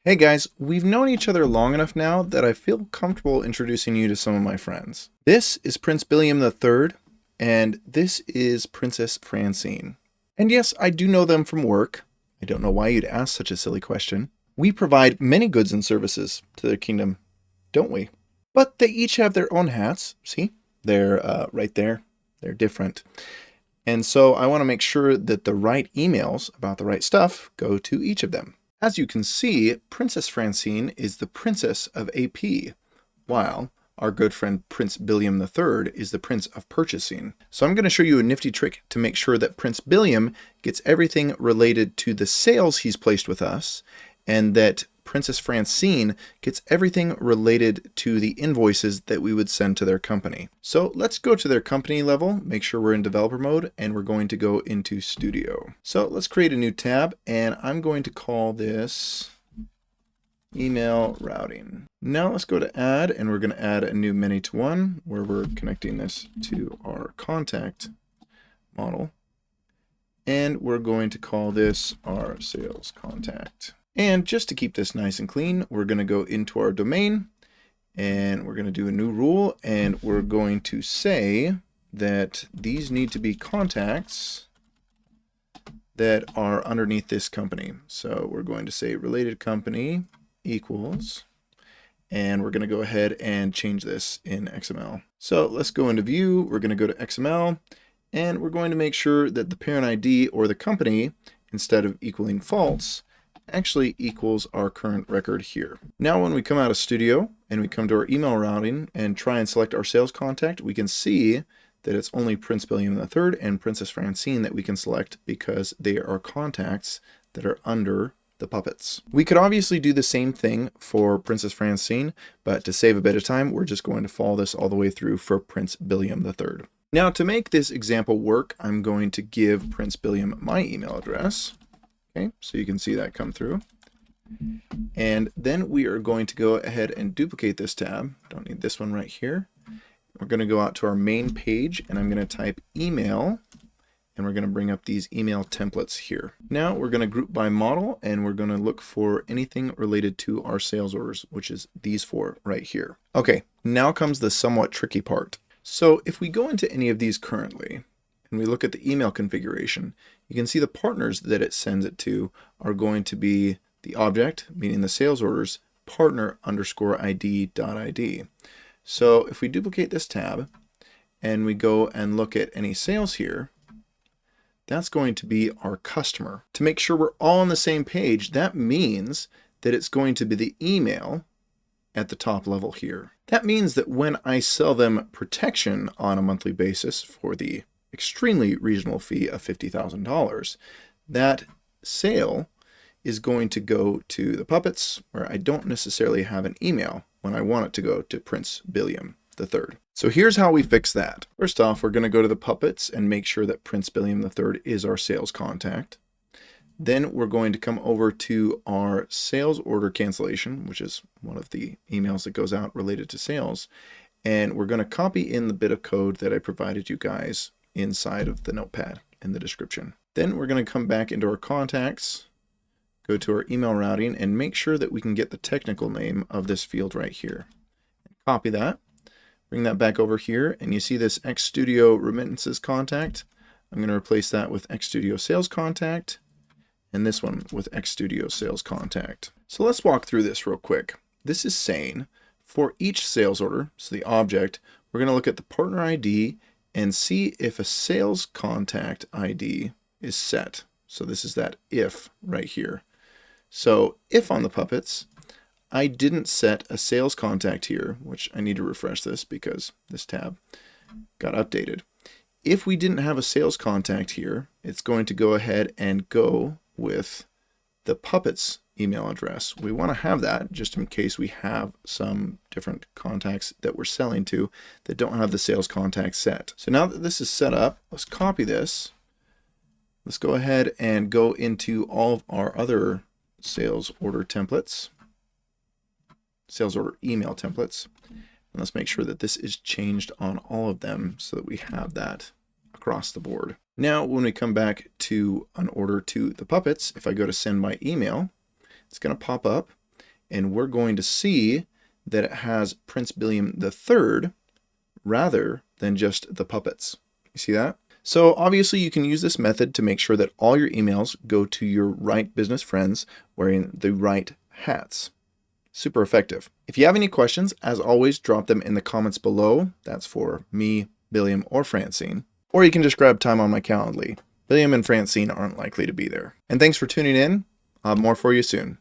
Hey guys, we've known each other long enough now that I feel comfortable introducing you to some of my friends. This is Prince Billiam III, and this is Princess Francine. And yes, I do know them from work. I don't know why you'd ask such a silly question. We provide many goods and services to their kingdom, don't we? But they each have their own hats. See? They're right there. They're different. And so I want to make sure that the right emails about the right stuff go to each of them. As you can see, Princess Francine is the Princess of AP, while our good friend Prince Billiam III is the Prince of Purchasing. So I'm going to show you a nifty trick to make sure that Prince Billiam gets everything related to the sales he's placed with us, and that Princess Francine gets everything related to the invoices that we would send to their company. So let's go to their company level, make sure we're in developer mode, and we're going to go into Studio. So let's create a new tab, and I'm going to call this email routing. Now let's go to add, and we're going to add a new many to one where we're connecting this to our contact model. And we're going to call this our sales contact. And just to keep this nice and clean, we're going to go into our domain and we're going to do a new rule, and we're going to say that these need to be contacts that are underneath this company. So we're going to say related company equals, and we're going to go ahead and change this in XML. So let's go into view. We're going to go to XML, and we're going to make sure that the parent ID or the company, instead of equaling false, actually equals our current record here. Now when we come out of Studio and we come to our email routing and try and select our sales contact, we can see that it's only Prince Billiam III and Princess Francine that we can select because they are contacts that are under the puppets. We could obviously do the same thing for Princess Francine, but to save a bit of time, we're just going to follow this all the way through for Prince Billiam III. Now to make this example work, I'm going to give Prince Billiam my email address. Okay, so you can see that come through. And then we are going to go ahead and duplicate this tab. Don't need this one right here. We're going to go out to our main page, and I'm going to type email, and we're going to bring up these email templates here. Now we're going to group by model, and we're going to look for anything related to our sales orders, which is these four right here. Okay, now comes the somewhat tricky part. So if we go into any of these currently, and we look at the email configuration, you can see the partners that it sends it to are going to be the object, meaning the sales orders, partner_ID.id. So if we duplicate this tab and we go and look at any sales here, that's going to be our customer. To make sure we're all on the same page, that means that it's going to be the email at the top level here. That means that when I sell them protection on a monthly basis for the extremely reasonable fee of $50,000, that sale is going to go to the puppets, where I don't necessarily have an email when I want it to go to Prince Billiam III. So here's how we fix that. First off, we're going to go to the puppets and make sure that Prince Billiam III is our sales contact. Then we're going to come over to our sales order cancellation, which is one of the emails that goes out related to sales. And we're going to copy in the bit of code that I provided you guys inside of the notepad in the description. Then we're going to come back into our contacts, go to our email routing, and make sure that we can get the technical name of this field right here. Copy that, bring that back over here, and you see this XStudio remittances contact. I'm going to replace that with XStudio sales contact, and this one with XStudio sales contact. So let's walk through this real quick. This is saying for each sales order, so the object, we're going to look at the partner ID and see if a sales contact ID is set. So this is that if right here. So if on the puppets, I didn't set a sales contact here, which I need to refresh this because this tab got updated. If we didn't have a sales contact here, it's going to go ahead and go with the puppets email address. We want to have that just in case we have some different contacts that we're selling to that don't have the sales contact set. So now that this is set up, let's copy this. Let's go ahead and go into all of our other sales order templates, sales order email templates. And let's make sure that this is changed on all of them so that we have that across the board. Now, when we come back to an order to the puppets, if I go to send my email, it's going to pop up, and we're going to see that it has Prince Billiam III rather than just the puppets. You see that? So obviously you can use this method to make sure that all your emails go to your right business friends wearing the right hats. Super effective. If you have any questions, as always, drop them in the comments below. That's for me, Billiam, or Francine. Or you can just grab time on my Calendly. Billiam and Francine aren't likely to be there. And thanks for tuning in. I'll have more for you soon.